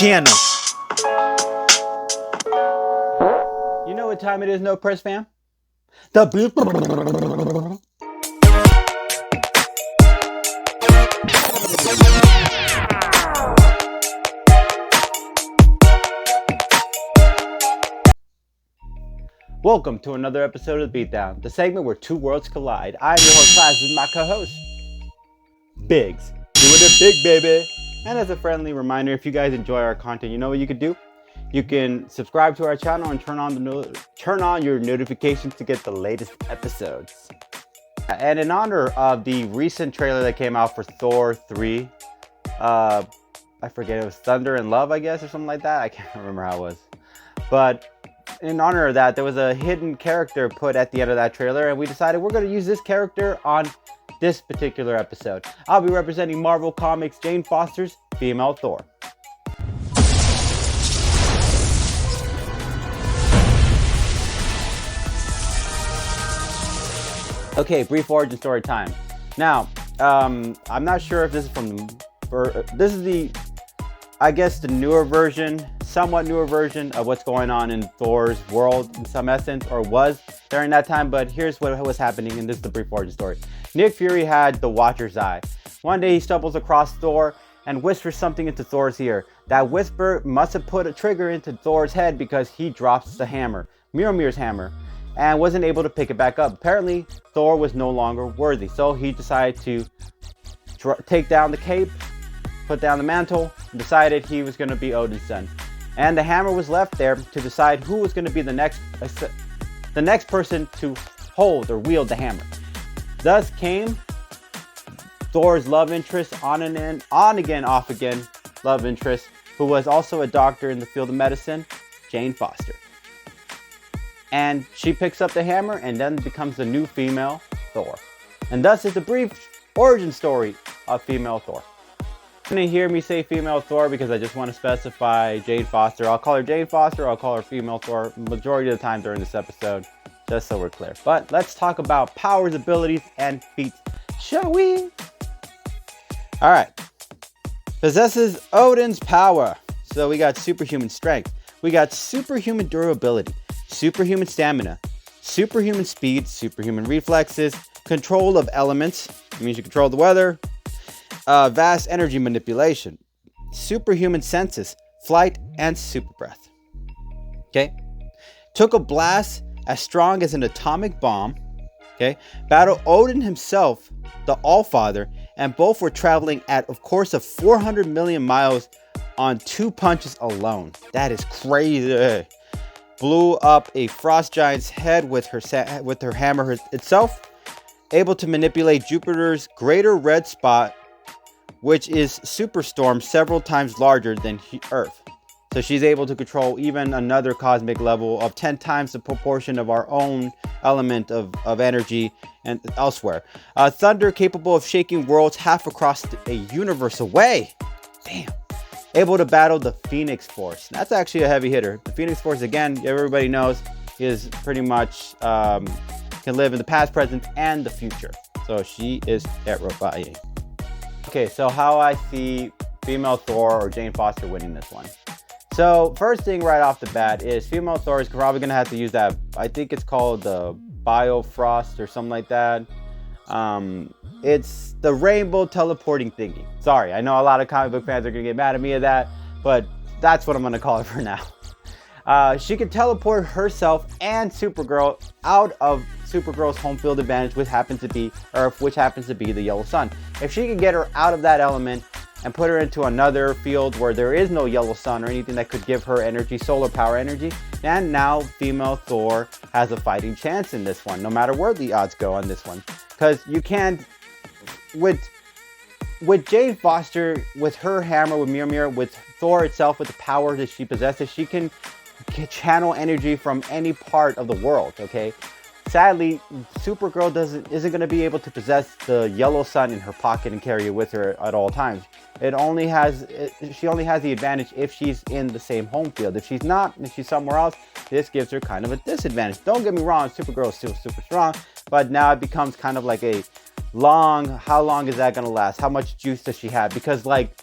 channel. You know what time it is, No Press fam? The Welcome to another episode of The Beatdown, the segment where two worlds collide. I'm your host, Class, this is my co-host, Biggs. Doing it big, baby. And as a friendly reminder, if you guys enjoy our content, you know what you can do? You can subscribe to our channel and turn on your notifications to get the latest episodes. And in honor of the recent trailer that came out for Thor 3, I forget, it was Thunder and Love, I guess, or something like that. I can't remember how it was. But in honor of that, there was a hidden character put at the end of that trailer, and we decided we're going to use this character on this particular episode. I'll be representing Marvel Comics' Jane Foster's female Thor. Okay, brief origin story time. Now, I'm not sure if this is this is the, I guess, the newer version, somewhat newer version of what's going on in Thor's world in some essence, or was during that time, but here's what was happening, and this is the brief origin story. Nick Fury had the Watcher's Eye. One day he stumbles across Thor and whispers something into Thor's ear. That whisper must have put a trigger into Thor's head because he drops the hammer, Mjolnir's hammer, and wasn't able to pick it back up. Apparently, Thor was no longer worthy, so he decided to take down the cape, put down the mantle, and decided he was going to be Odin's son. And the hammer was left there to decide who was going to be the next person to hold or wield the hammer. Thus came Thor's love interest, on again, off again love interest, who was also a doctor in the field of medicine, Jane Foster. And she picks up the hammer and then becomes the new female Thor. And thus is a brief origin story of female Thor. You're going to hear me say female Thor because I just want to specify Jane Foster. I'll call her Jane Foster, I'll call her female Thor majority of the time during this episode, just so we're clear. But let's talk about powers, abilities, and feats, shall we? Alright. Possesses Odin's power. So we got superhuman strength. We got superhuman durability, superhuman stamina, superhuman speed, superhuman reflexes, control of elements. It means you control the weather. Vast energy manipulation, superhuman senses, flight, and super breath. Okay. Took a blast as strong as an atomic bomb. Okay. Battled Odin himself, the Allfather, and both were traveling at, of course, 400 million miles on 2 punches alone. That is crazy. Blew up a frost giant's head with her hammer itself. Able to manipulate Jupiter's greater red spot, which is superstorm several times larger than Earth. So she's able to control even another cosmic level of 10 times the proportion of our own element of energy and elsewhere. Thunder capable of shaking worlds half across a universe away. Damn. Able to battle the Phoenix Force. That's actually a heavy hitter. The Phoenix Force, again, everybody knows, is pretty much can live in the past, present, and the future. So she is terrifying. Okay, so how I see female Thor or Jane Foster winning this one. So first thing right off the bat is female Thor is probably going to have to use that, I think it's called the Biofrost or something like that. It's the rainbow teleporting thingy. Sorry, I know a lot of comic book fans are going to get mad at me at that, but that's what I'm going to call it for now. She can teleport herself and Supergirl out of Supergirl's home field advantage, which happens to be Earth, which happens to be the yellow sun. If she can get her out of that element and put her into another field where there is no yellow sun or anything that could give her energy, solar power energy, then now female Thor has a fighting chance in this one, no matter where the odds go on this one. Because you can't, with Jane Foster, with her hammer, with Mjolnir, with Thor itself, with the power that she possesses, she can channel energy from any part of the world, okay? Sadly, Supergirl isn't going to be able to possess the yellow sun in her pocket and carry it with her at all times. She only has the advantage if she's in the same home field. If she's not, if she's somewhere else, this gives her kind of a disadvantage. Don't get me wrong, Supergirl is still super strong, but now it becomes kind of like a how long is that going to last? How much juice does she have? Because like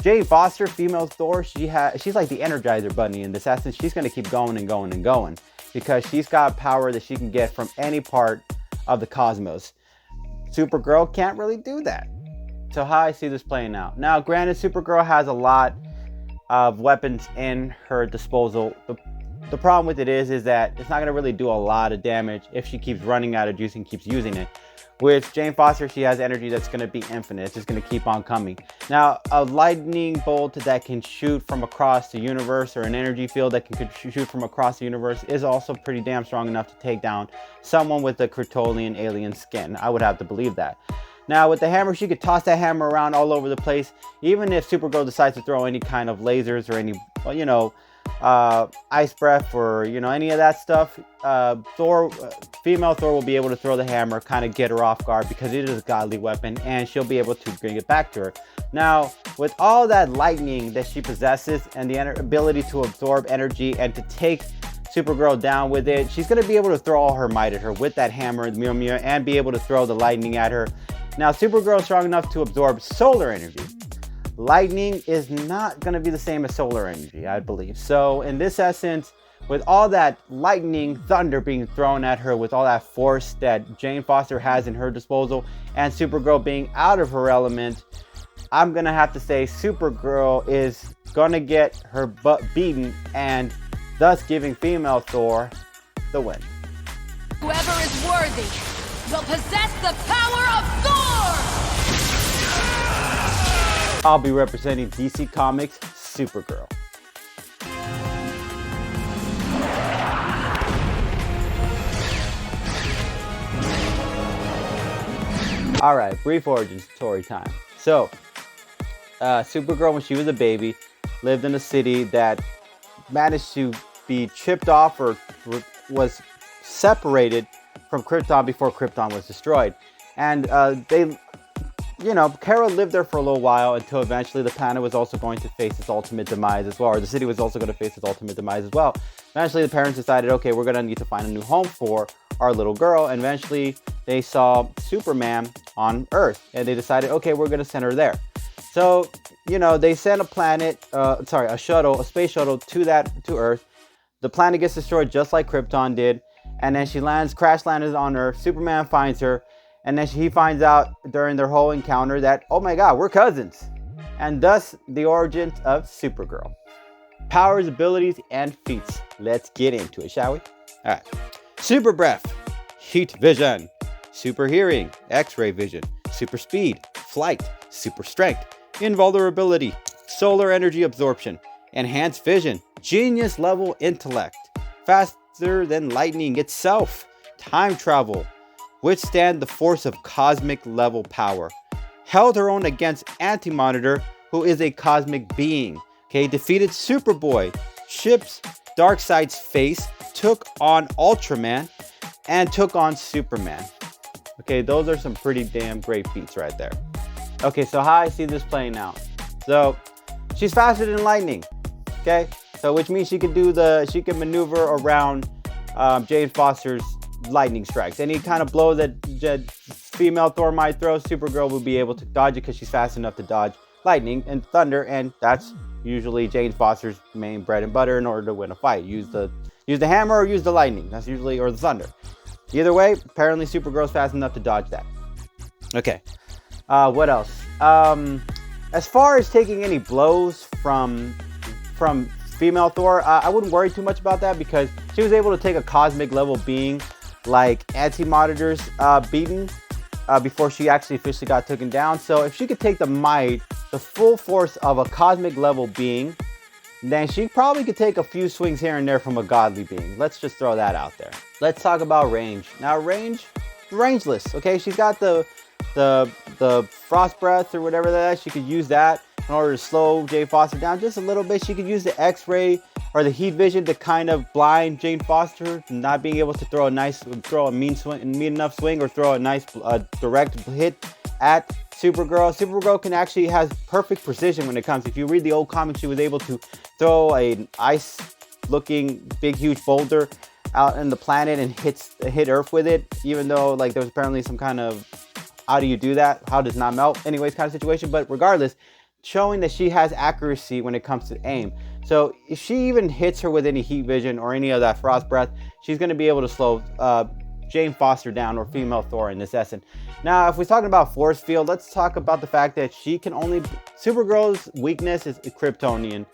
Jane Foster, female Thor, she's like the Energizer Bunny in this essence. She's gonna keep going and going and going because she's got power that she can get from any part of the cosmos. Supergirl can't really do that. So how I see this playing out. Now, granted, Supergirl has a lot of weapons in her disposal. The problem with it is that it's not going to really do a lot of damage if she keeps running out of juice and keeps using it. With Jane Foster, she has energy that's going to be infinite. It's just going to keep on coming. Now, a lightning bolt that can shoot from across the universe, or an energy field that can shoot from across the universe, is also pretty damn strong enough to take down someone with a Kryptonian alien skin. I would have to believe that. Now, with the hammer, she could toss that hammer around all over the place. Even if Supergirl decides to throw any kind of lasers or any, ice breath or, any of that stuff, female Thor will be able to throw the hammer, kind of get her off guard because it is a godly weapon, and she'll be able to bring it back to her. Now, with all that lightning that she possesses and the ability to absorb energy and to take Supergirl down with it, she's going to be able to throw all her might at her with that hammer and be able to throw the lightning at her. Now, Supergirl is strong enough to absorb solar energy. Lightning is not going to be the same as solar energy, I believe. So in this essence, with all that lightning, thunder being thrown at her, with all that force that Jane Foster has in her disposal, and Supergirl being out of her element, I'm going to have to say Supergirl is going to get her butt beaten, and thus giving female Thor the win. Whoever is worthy will possess the power of Thor! I'll be representing DC Comics Supergirl. Alright, brief origin story time. So, Supergirl, when she was a baby, lived in a city that managed to be chipped off or was separated from Krypton before Krypton was destroyed. And Kara lived there for a little while until eventually the planet was also going to face its ultimate demise as well, or the city was also going to face its ultimate demise as well. Eventually the parents decided, okay, we're going to need to find a new home for our little girl, and eventually they saw Superman on Earth, and they decided, okay, we're going to send her there. So, they sent a space shuttle to Earth. The planet gets destroyed just like Krypton did, and then she crash landed on Earth. Superman finds her, and then he finds out during their whole encounter that, oh my god, we're cousins. And thus, the origins of Supergirl. Powers, abilities, and feats. Let's get into it, shall we? Alright. Super breath, heat vision, super hearing, x-ray vision, super speed, flight, super strength, invulnerability, solar energy absorption, enhanced vision, genius level intellect, faster than lightning itself, time travel, withstand the force of cosmic level power, held her own against Anti-Monitor, who is a cosmic being, defeated Superboy, ships Darkseid's face, took on Ultraman, and took on Superman. Those are some pretty damn great feats right there. So how I see this playing out. So she's faster than lightning. So which means she can maneuver around Jane Foster's lightning strikes. Any kind of blow that female Thor might throw, Supergirl will be able to dodge it because she's fast enough to dodge lightning and thunder, and that's usually Jane Foster's main bread and butter in order to win a fight. Use the hammer or use the lightning. That's usually, or the thunder. Either way, apparently Supergirl's fast enough to dodge that. What else? As far as taking any blows from female Thor, I wouldn't worry too much about that because she was able to take a cosmic level being like Anti-Monitor's beaten before she actually officially got taken down. So if she could take the full force of a cosmic level being, then she probably could take a few swings here and there from a godly being. Let's just throw that out there. Let's talk about range. Now rangeless. She's got the frost breath or whatever that is. She could use that in order to slow Jane Foster down just a little bit. She could use the X-ray or the heat vision to kind of blind Jane Foster, not being able to throw a mean enough swing or throw a nice direct hit at Supergirl. Supergirl has perfect precision when it comes. If you read the old comics, she was able to throw an ice-looking big huge boulder out in the planet and hit Earth with it, even though there was apparently some kind of how do you do that? How does not melt? Anyways, kind of situation. But regardless, showing that she has accuracy when it comes to aim. So if she even hits her with any heat vision or any of that frost breath, she's going to be able to slow Jane Foster down, or female Thor in this essence. Now, if we're talking about force field, let's talk about the fact that she can only... Supergirl's weakness is kryptonite.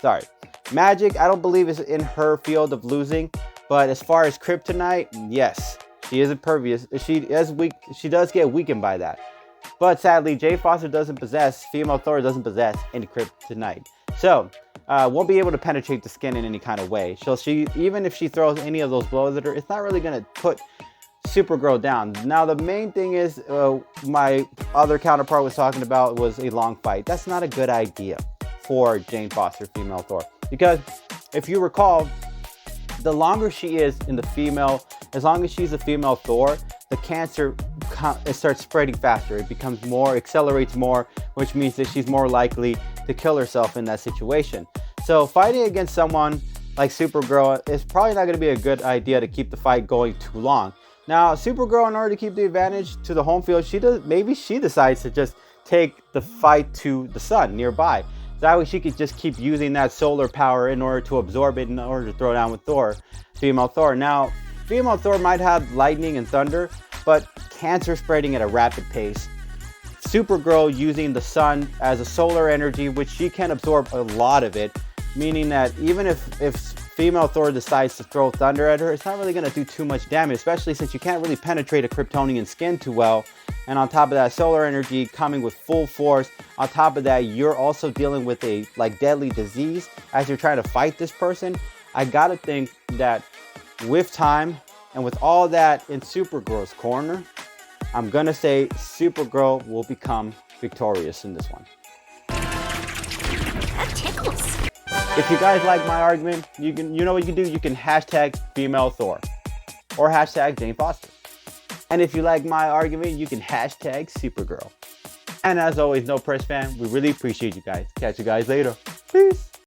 Sorry. Magic, I don't believe is in her field of losing, but as far as kryptonite, yes, she is impervious. She does get weakened by that. But sadly, Jane Foster female Thor doesn't possess any kryptonite. So, won't be able to penetrate the skin in any kind of way. So even if she throws any of those blows at her, it's not really going to put Supergirl down. Now, the main thing is, my other counterpart was talking about was a long fight. That's not a good idea for Jane Foster, female Thor. Because if you recall, the longer she is in the female, as long as she's a female Thor, the cancer, it starts spreading faster. It becomes more, accelerates more, which means that she's more likely to kill herself in that situation. So fighting against someone like Supergirl is probably not going to be a good idea to keep the fight going too long. Now, Supergirl, in order to keep the advantage to the home field, maybe she decides to just take the fight to the sun nearby. That way she could just keep using that solar power in order to absorb it, in order to throw down with Thor, female Thor. Now, female Thor might have lightning and thunder, but cancer spreading at a rapid pace. Supergirl using the sun as a solar energy, which she can absorb a lot of it, meaning that even if female Thor decides to throw thunder at her, it's not really going to do too much damage, especially since you can't really penetrate a Kryptonian skin too well. And on top of that, solar energy coming with full force. On top of that, you're also dealing with a deadly disease as you're trying to fight this person. I gotta think that with time and with all that in Supergirl's corner, I'm gonna say Supergirl will become victorious in this one. That tickles. If you guys like my argument, you know what you can do. You can hashtag female Thor or hashtag Jane Foster. And if you like my argument, you can hashtag Supergirl. And as always, No Press Fan, we really appreciate you guys. Catch you guys later. Peace.